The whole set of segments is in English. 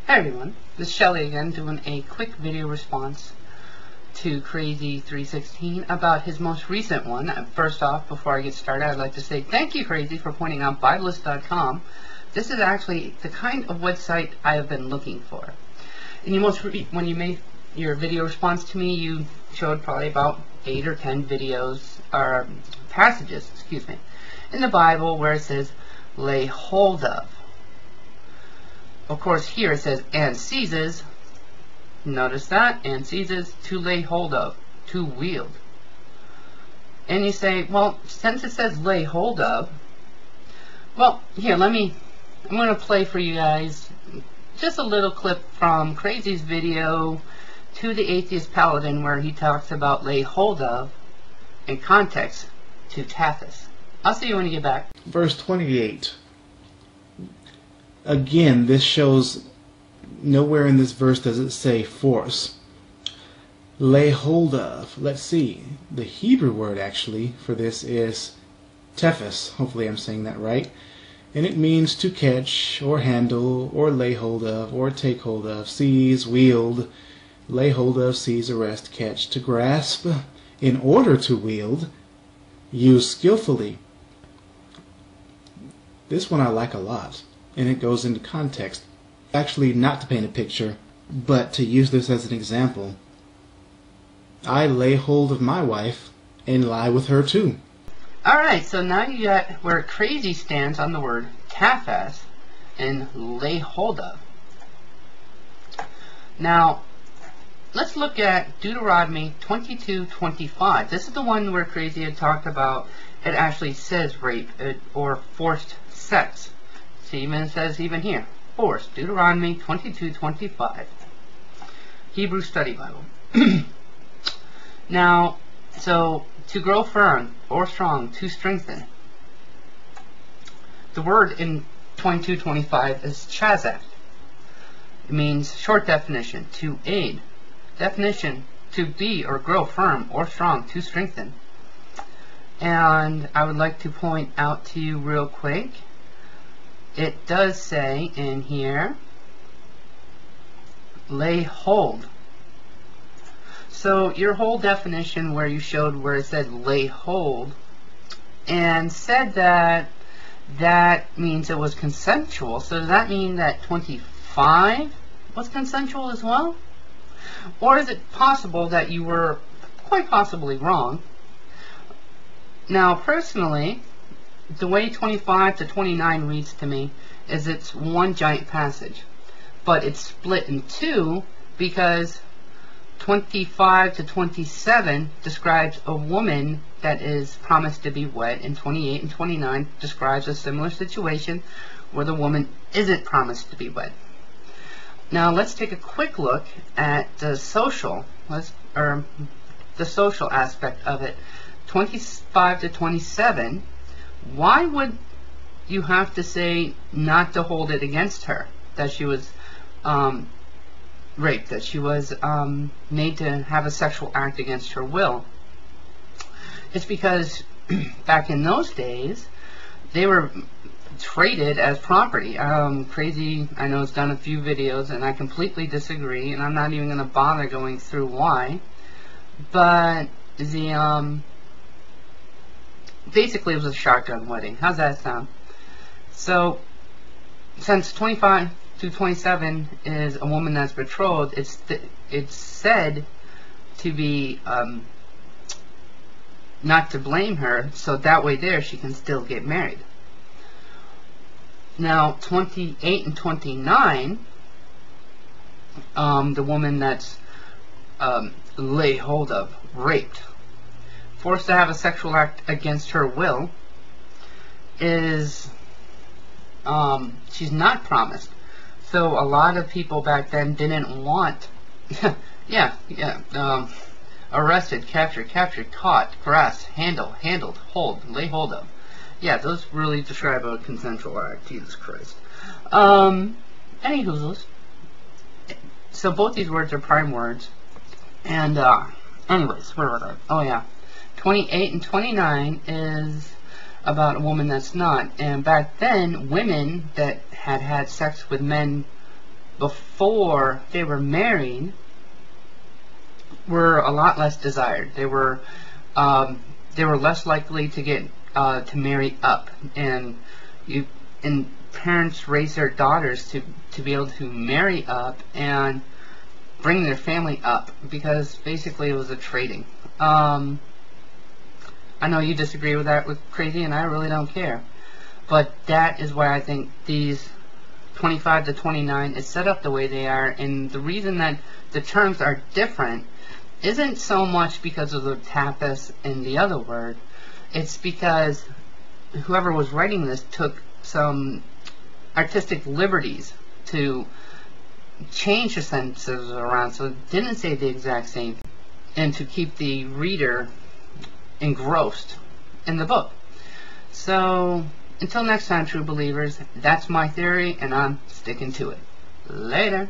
Hi everyone, this is Shelly again doing a quick video response to Krazie 316 about his most recent one. First off, before I get started, I'd like to say thank you, Krazie, for pointing out Bibelist.com. This is actually the kind of website I have been looking for. And when you made your video response to me, you showed probably about 8 or 10 videos, or passages, excuse me, in the Bible where it says, lay hold of. Of course, here it says, and seizes. Notice that, and seizes, to lay hold of, to wield. And you say, well, since it says lay hold of, well, here, I'm going to play for you guys just a little clip from Krazie's video to the Atheist Paladin where he talks about lay hold of in context to Taphas. I'll see you when you get back. Verse 28. Again, this shows nowhere in this verse does it say force. Lay hold of. Let's see. The Hebrew word actually for this is Taphas. Hopefully I'm saying that right. And it means to catch or handle or lay hold of or take hold of, seize, wield, lay hold of, seize, arrest, catch, to grasp in order to wield, use skillfully. This one I like a lot. And it goes into context. Actually, not to paint a picture, but to use this as an example. I lay hold of my wife and lie with her too. Alright, so now you got where Krazie stands on the word Taphas and lay hold of. Now, let's look at Deuteronomy 22:25. This is the one where Krazie had talked about it actually says rape or forced sex. See, even it says even here, forced, Deuteronomy 22:25, Hebrew Study Bible. Now, so to grow firm or strong, to strengthen. The word in 22:25 is chazak. It means short definition, to aid. Definition, to be or grow firm or strong, to strengthen. And I would like to point out to you real quick, it does say in here, lay hold. So your whole definition where you showed where it said lay hold and said that that means it was consensual. So does that mean that 25 was consensual as well? Or is it possible that you were quite possibly wrong? Now personally, the way 25 to 29 reads to me is it's one giant passage, but it's split in two because 25 to 27 describes a woman that is promised to be wed, and 28 and 29 describes a similar situation where the woman isn't promised to be wed. Now let's take a quick look at the social, the social aspect of it. 25 to 27. Why would you have to say not to hold it against her, that she was raped, that she was made to have a sexual act against her will? It's because back in those days, they were traded as property. Krazie, I know, has done a few videos, and I completely disagree, and I'm not even going to bother going through why. But the basically, it was a shotgun wedding. How's that sound? So, since 25 to 27 is a woman that's betrothed, it's said to be not to blame her, so that way there she can still get married. Now, 28 and 29, the woman that's lay hold of, raped, forced to have a sexual act against her will, is she's not promised. So a lot of people back then didn't want arrested, captured, caught, grasped, handled, hold, lay hold of. Yeah, those really describe a consensual act. Jesus Christ. Anywhoozles. So both these words are prime words. And anyways, where was I? Oh yeah. 28 and 29 is about a woman that's not. And back then, women that had had sex with men before they were married were a lot less desired. They were less likely to get to marry up, and parents raise their daughters to be able to marry up and bring their family up, because basically it was a trading. I know you disagree with that with Krazie, and I really don't care, but that is why I think these 25 to 29 is set up the way they are. And the reason that the terms are different isn't so much because of the Taphas and the other word. It's because whoever was writing this took some artistic liberties to change the sentences around so it didn't say the exact same thing, and to keep the reader engrossed in the book. So until next time, true believers, that's my theory, and I'm sticking to it. Later.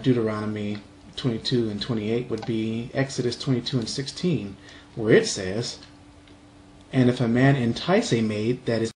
Deuteronomy 22 and 28 would be Exodus 22 and 16, where it says, "And if a man entice a maid that is